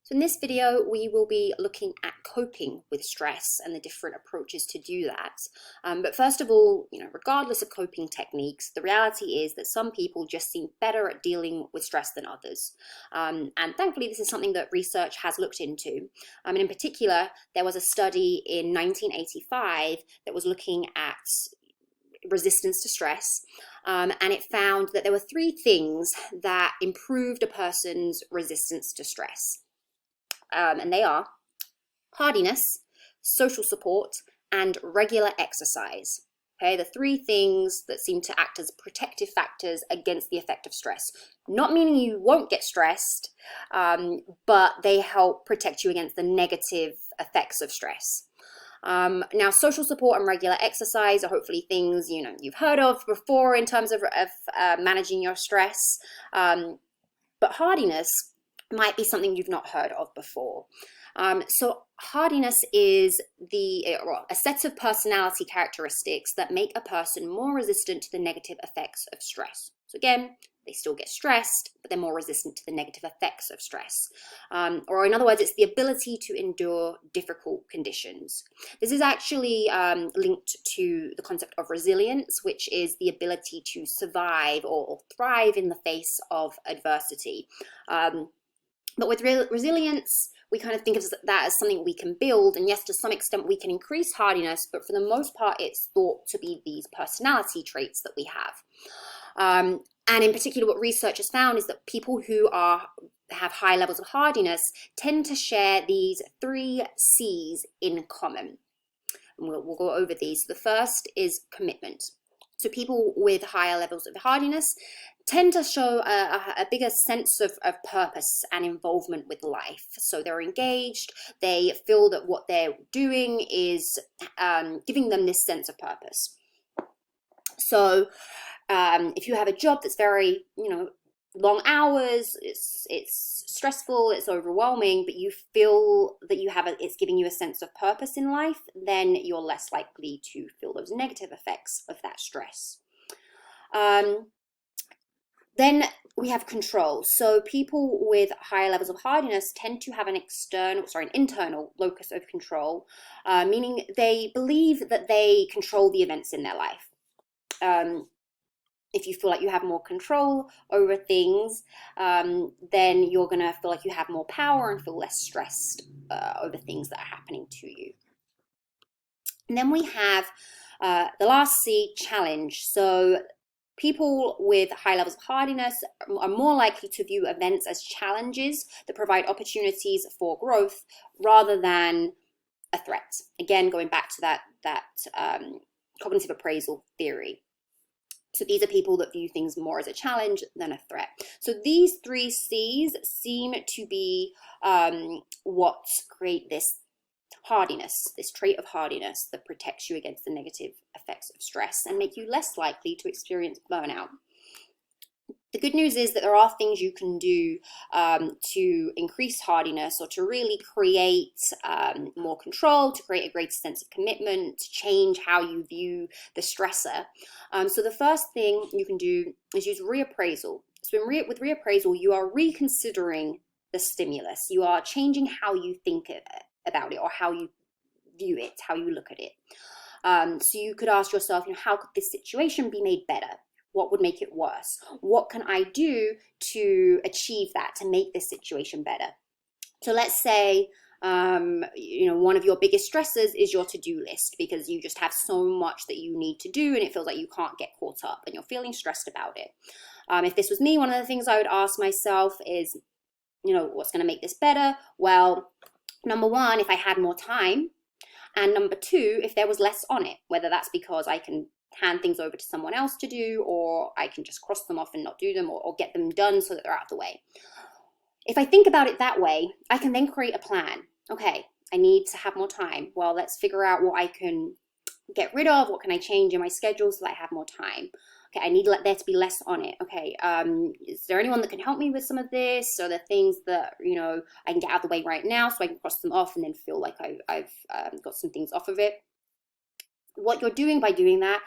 So in this video, we will be looking at coping with stress and the different approaches to do that. But first of all, regardless of coping techniques, the reality is that some people just seem better at dealing with stress than others. And thankfully, this is something that research has looked into. And in particular, there was a study in 1985 that was looking at resistance to stress, and it found that there were three things that improved a person's resistance to stress. And they are hardiness, social support, and regular exercise. Okay, the three things that seem to act as protective factors against the effect of stress. Not meaning you won't get stressed, but they help protect you against the negative effects of stress. Now, social support and regular exercise are hopefully things you've heard of before in terms of managing your stress, but hardiness might be something you've not heard of before. So hardiness is a set of personality characteristics that make a person more resistant to the negative effects of stress. So again, they still get stressed, but they're more resistant to the negative effects of stress. Or in other words, it's the ability to endure difficult conditions. This is actually linked to the concept of resilience, which is the ability to survive or thrive in the face of adversity. But with resilience, we kind of think of that as something we can build. And yes, to some extent, we can increase hardiness, but for the most part, it's thought to be these personality traits that we have. And in particular, what research has found is that people who have high levels of hardiness tend to share these three C's in common. And we'll go over these. The first is commitment. So people with higher levels of hardiness tend to show a bigger sense of purpose and involvement with life. So they're engaged, they feel that what they're doing is giving them this sense of purpose. So if you have a job that's very, long hours, it's stressful, it's overwhelming, but you feel that it's giving you a sense of purpose in life, then you're less likely to feel those negative effects of that stress. Then we have control. So people with higher levels of hardiness tend to have an internal locus of control, meaning they believe that they control the events in their life. If you feel like you have more control over things, then you're going to feel like you have more power and feel less stressed over things that are happening to you. And then we have the last C, challenge. So people with high levels of hardiness are more likely to view events as challenges that provide opportunities for growth rather than a threat. Again, going back to that cognitive appraisal theory. So these are people that view things more as a challenge than a threat. So these three C's seem to be what create this hardiness, this trait of hardiness that protects you against the negative effects of stress and make you less likely to experience burnout. The good news is that there are things you can do to increase hardiness or to really create more control, to create a greater sense of commitment, to change how you view the stressor. So the first thing you can do is use reappraisal. So with reappraisal, you are reconsidering the stimulus. You are changing how you think about it or how you view it, how you look at it. So you could ask yourself, how could this situation be made better? What would make it worse? What can I do to achieve that, to make this situation better? So let's say, one of your biggest stressors is your to-do list because you just have so much that you need to do and it feels like you can't get caught up and you're feeling stressed about it. If this was me, one of the things I would ask myself is, what's going to make this better? Well, number one, if I had more time, and number two, if there was less on it, whether that's because I can hand things over to someone else to do, or I can just cross them off and not do them, or get them done so that they're out of the way. If I think about it that way, I can then create a plan. Okay, I need to have more time. Well, let's figure out what I can get rid of. What can I change in my schedule so that I have more time? Okay, I need there to be less on it. Okay, is there anyone that can help me with some of this? Or the things that, I can get out of the way right now so I can cross them off and then feel like I've got some things off of it. What you're doing by doing that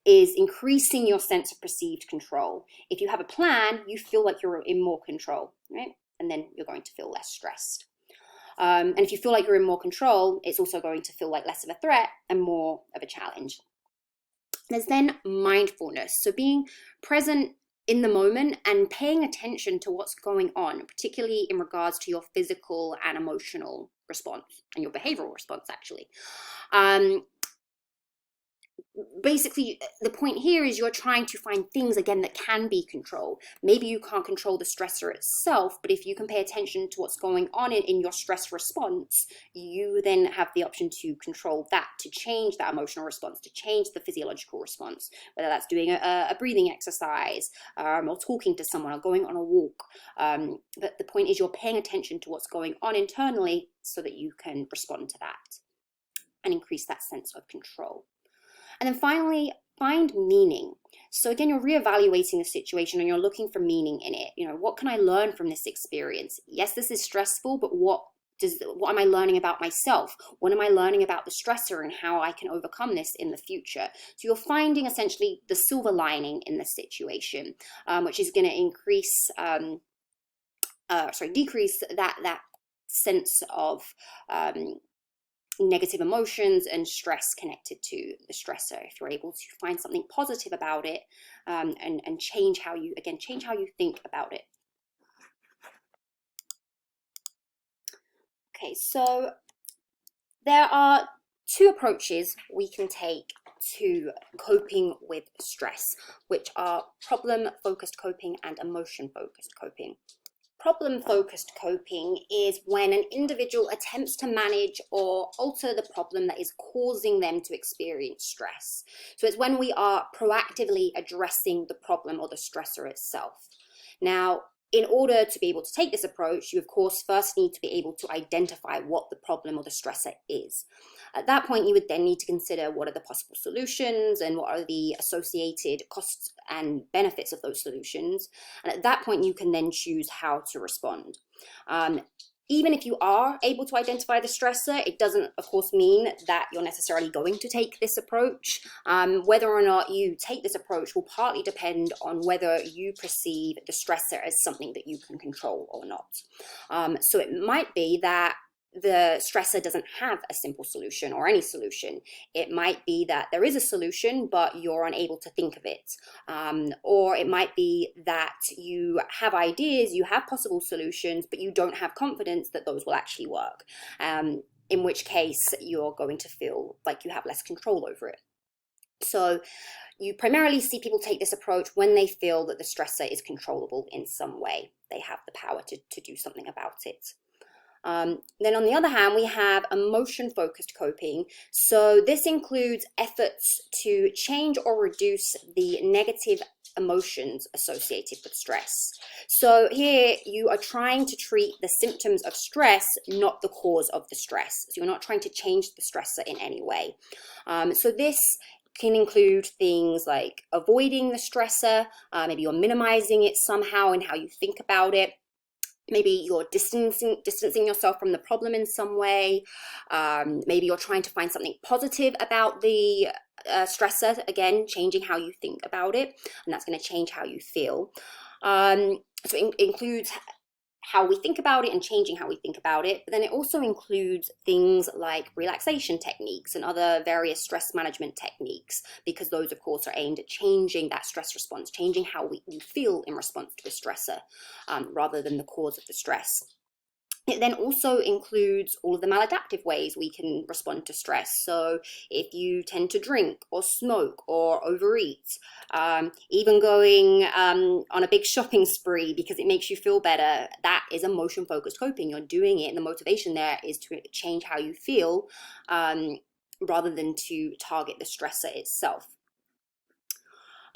is increasing your sense of perceived control. If you have a plan, you feel like you're in more control, right? And then you're going to feel less stressed. And if you feel like you're in more control, it's also going to feel like less of a threat and more of a challenge. There's then mindfulness. So being present in the moment and paying attention to what's going on, particularly in regards to your physical and emotional response and your behavioral response, actually. Basically, the point here is you're trying to find things, again, that can be controlled. Maybe you can't control the stressor itself, but if you can pay attention to what's going on in your stress response, you then have the option to control that, to change that emotional response, to change the physiological response, whether that's doing a breathing exercise, or talking to someone, or going on a walk. But the point is you're paying attention to what's going on internally so that you can respond to that and increase that sense of control. And then finally, find meaning. So again, you're reevaluating the situation and you're looking for meaning in it. What can I learn from this experience? Yes, this is stressful, but what am I learning about myself? What am I learning about the stressor and how I can overcome this in the future? So you're finding essentially the silver lining in the situation, which is going to decrease that sense of negative emotions and stress connected to the stressor. If you're able to find something positive about it, and change how you think about it. Okay, so there are two approaches we can take to coping with stress, which are problem-focused coping and emotion-focused coping. Problem-focused coping is when an individual attempts to manage or alter the problem that is causing them to experience stress. So it's when we are proactively addressing the problem or the stressor itself. Now, in order to be able to take this approach, you of course first need to be able to identify what the problem or the stressor is. At that point, you would then need to consider what are the possible solutions and what are the associated costs and benefits of those solutions. And at that point, you can then choose how to respond. Even if you are able to identify the stressor, it doesn't, of course, mean that you're necessarily going to take this approach. Whether or not you take this approach will partly depend on whether you perceive the stressor as something that you can control or not. So it might be that the stressor doesn't have a simple solution or any solution. It might be that there is a solution, but you're unable to think of it. Or it might be that you have ideas, you have possible solutions, but you don't have confidence that those will actually work. In which case, you're going to feel like you have less control over it. So you primarily see people take this approach when they feel that the stressor is controllable in some way. They have the power to do something about it. Then on the other hand, we have emotion-focused coping. So this includes efforts to change or reduce the negative emotions associated with stress. So here you are trying to treat the symptoms of stress, not the cause of the stress. So you're not trying to change the stressor in any way. So this can include things like avoiding the stressor, maybe you're minimizing it somehow in how you think about it. Maybe you're distancing yourself from the problem in some way. Maybe you're trying to find something positive about the stressor, again, changing how you think about it, and that's going to change how you feel. So it includes how we think about it and changing how we think about it, but then it also includes things like relaxation techniques and other various stress management techniques, because those, of course, are aimed at changing that stress response, changing how we feel in response to a stressor, rather than the cause of the stress. It then also includes all of the maladaptive ways we can respond to stress. So if you tend to drink or smoke or overeat, even going on a big shopping spree because it makes you feel better, that is emotion-focused coping. You're doing it, and the motivation there is to change how you feel, rather than to target the stressor itself.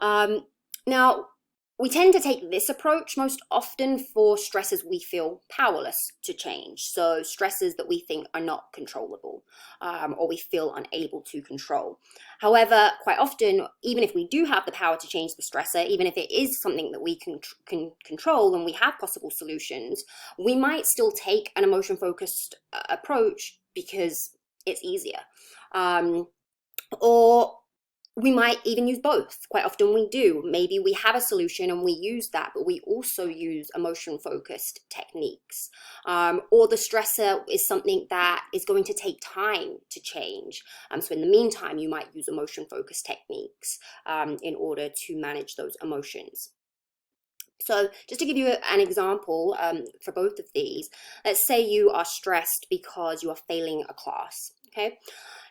Now, we tend to take this approach most often for stresses we feel powerless to change. So stresses that we think are not controllable, or we feel unable to control. However, quite often, even if we do have the power to change the stressor, even if it is something that we can control and we have possible solutions, we might still take an emotion-focused approach because it's easier. Or We might even use both. Quite often we do. Maybe we have a solution and we use that, but we also use emotion-focused techniques. Or the stressor is something that is going to take time to change. So in the meantime, you might use emotion-focused techniques in order to manage those emotions. So just to give you an example for both of these, let's say you are stressed because you are failing a class, okay?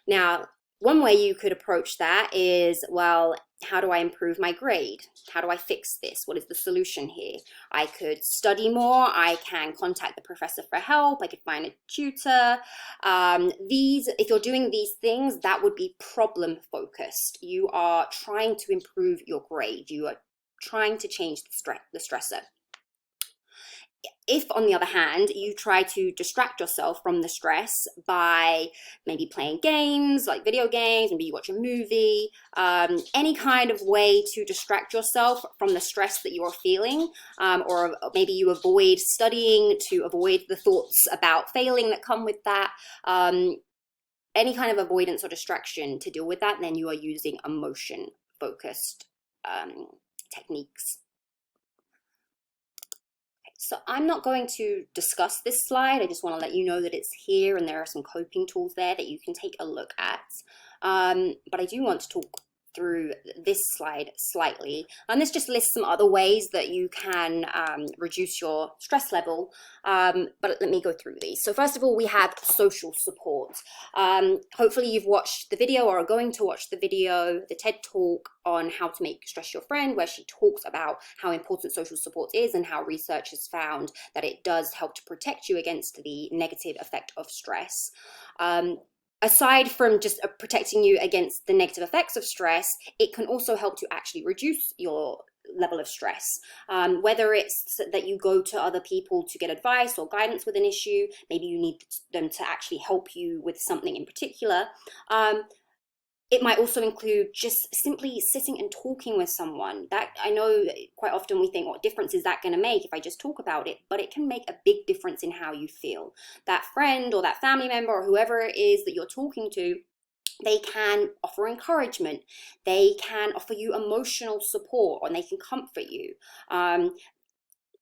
Now, one way you could approach that is, well, how do I improve my grade? How do I fix this? What is the solution here? I could study more. I can contact the professor for help. I could find a tutor. If you're doing these things, that would be problem focused. You are trying to improve your grade. You are trying to change the stressor. If, on the other hand, you try to distract yourself from the stress by maybe playing games, like video games, maybe you watch a movie, any kind of way to distract yourself from the stress that you are feeling, or maybe you avoid studying to avoid the thoughts about failing that come with that, any kind of avoidance or distraction to deal with that, then you are using emotion-focused techniques. So I'm not going to discuss this slide. I just want to let you know that it's here and there are some coping tools there that you can take a look at. But I do want to talk through this slide slightly. And this just lists some other ways that you can reduce your stress level. But let me go through these. So first of all, we have social support. Hopefully you've watched the video or are going to watch the video, the TED Talk on how to make stress your friend, where she talks about how important social support is and how research has found that it does help to protect you against the negative effect of stress. Aside from just protecting you against the negative effects of stress, it can also help to actually reduce your level of stress. Whether it's that you go to other people to get advice or guidance with an issue, maybe you need them to actually help you with something in particular. It might also include just simply sitting and talking with someone. That, I know quite often we think, what difference is that going to make if I just talk about it? But it can make a big difference in how you feel. That friend or that family member or whoever it is that you're talking to, they can offer encouragement. They can offer you emotional support, and they can comfort you.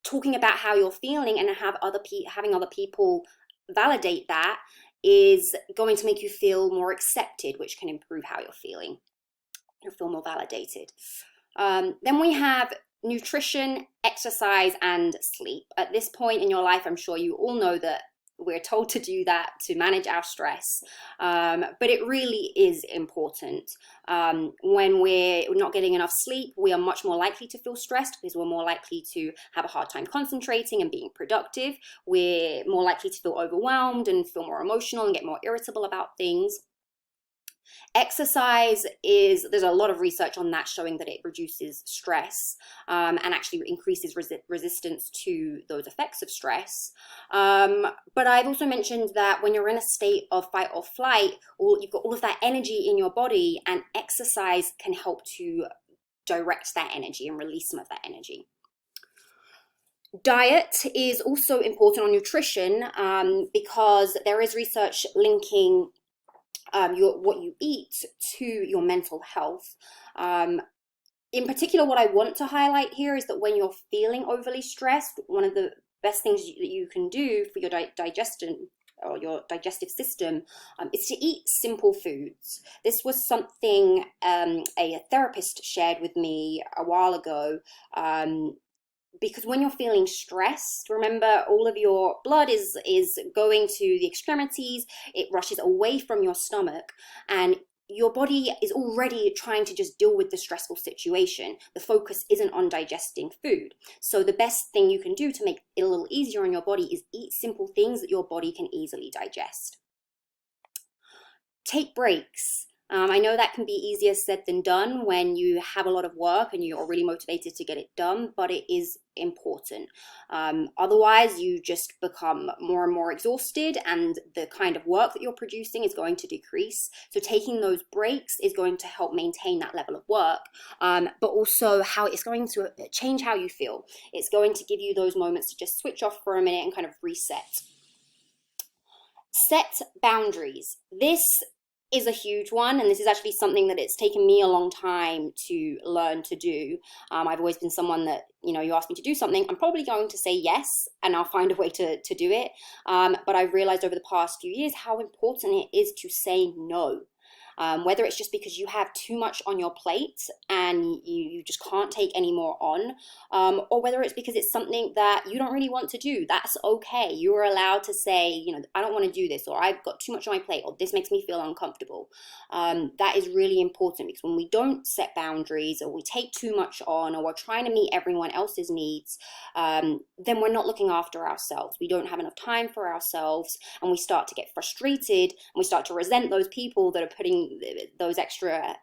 Talking about how you're feeling and having other people validate that is going to make you feel more accepted, which can improve how you're feeling. You'll feel more validated. Then we have nutrition, exercise, and sleep. At this point in your life, I'm sure you all know that we're told to do that to manage our stress, but it really is important. When we're not getting enough sleep, we are much more likely to feel stressed because we're more likely to have a hard time concentrating and being productive. We're more likely to feel overwhelmed and feel more emotional and get more irritable about things. Exercise there's a lot of research on that showing that it reduces stress and actually increases resistance to those effects of stress. But I've also mentioned that when you're in a state of fight or flight, you've got all of that energy in your body, and exercise can help to direct that energy and release some of that energy. Diet is also important on nutrition because there is research linking what you eat to your mental health. In particular, what I want to highlight here is that when you're feeling overly stressed, one of the best things that you can do for your digestion or your digestive system is to eat simple foods. This was something a therapist shared with me a while ago. Because when you're feeling stressed, remember, all of your blood is going to the extremities, it rushes away from your stomach, and your body is already trying to just deal with the stressful situation. The focus isn't on digesting food. So the best thing you can do to make it a little easier on your body is eat simple things that your body can easily digest. Take breaks. I know that can be easier said than done when you have a lot of work and you're really motivated to get it done, but it is important. Otherwise, you just become more and more exhausted, and the kind of work that you're producing is going to decrease. So taking those breaks is going to help maintain that level of work, but also how it's going to change how you feel. It's going to give you those moments to just switch off for a minute and kind of reset. Set boundaries. This is a huge one, and this is actually something that it's taken me a long time to learn to do. I've always been someone that, you ask me to do something, I'm probably going to say yes, and I'll find a way to do it. But I've realized over the past few years how important it is to say no. Whether it's just because you have too much on your plate and you just can't take any more on, or whether it's because it's something that you don't really want to do. That's okay. You are allowed to say, I don't want to do this, or I've got too much on my plate, or this makes me feel uncomfortable. That is really important, because when we don't set boundaries, or we take too much on, or we're trying to meet everyone else's needs, then we're not looking after ourselves. We don't have enough time for ourselves, and we start to get frustrated, and we start to resent those people that are putting those extra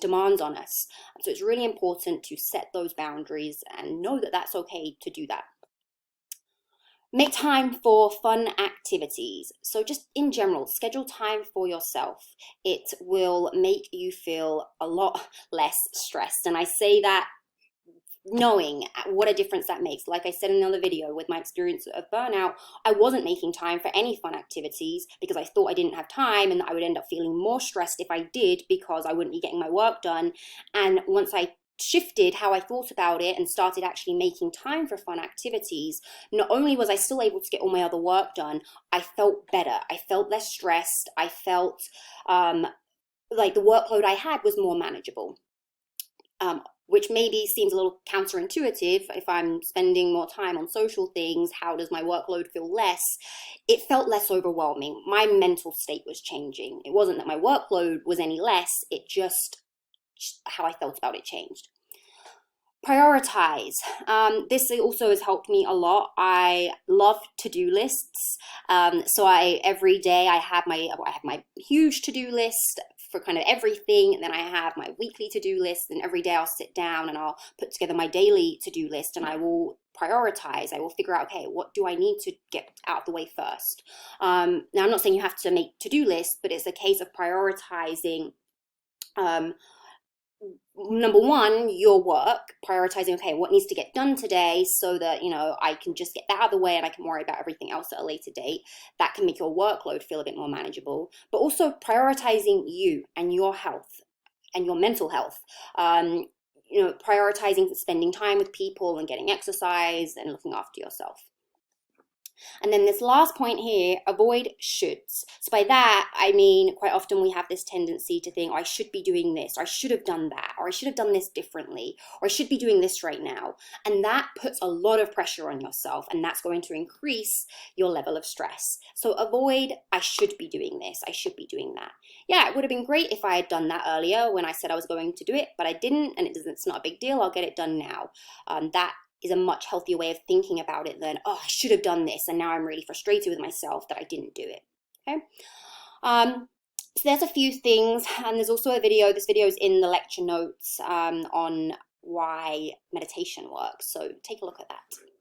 demands on us. So it's really important to set those boundaries and know that that's okay to do that. Make time for fun activities. So just in general, schedule time for yourself. It will make you feel a lot less stressed. And I say that knowing what a difference that makes. Like I said in another video, with my experience of burnout, I wasn't making time for any fun activities because I thought I didn't have time, and that I would end up feeling more stressed if I did, because I wouldn't be getting my work done. And once I shifted how I thought about it and started actually making time for fun activities, not only was I still able to get all my other work done, I felt better. I felt less stressed. I felt like the workload I had was more manageable. Which maybe seems a little counterintuitive. If I'm spending more time on social things, how does my workload feel less? It felt less overwhelming. My mental state was changing. It wasn't that my workload was any less, it just how I felt about it changed. Prioritize. This also has helped me a lot. I love to-do lists. So every day I have my huge to-do list for kind of everything, and then I have my weekly to-do list, and every day I'll sit down and I'll put together my daily to-do list, and I will prioritize. I will figure out, okay, what do I need to get out of the way first? Now, I'm not saying you have to make to-do lists, but it's a case of prioritizing number one, your work, prioritizing, okay, what needs to get done today, so that, I can just get that out of the way and I can worry about everything else at a later date. That can make your workload feel a bit more manageable. But also prioritizing you and your health and your mental health. Prioritizing spending time with people and getting exercise and looking after yourself. And then this last point here, avoid shoulds. So by that, I mean, quite often we have this tendency to think, oh, I should be doing this, or I should have done that, or I should have done this differently, or I should be doing this right now. And that puts a lot of pressure on yourself, and that's going to increase your level of stress. So avoid, I should be doing this, I should be doing that. Yeah, it would have been great if I had done that earlier when I said I was going to do it, but I didn't, and it's not a big deal, I'll get it done now. That is a much healthier way of thinking about it than, oh, I should have done this, and now I'm really frustrated with myself that I didn't do it. Okay. So there's a few things, and there's also a video. This video is in the lecture notes on why meditation works. So take a look at that.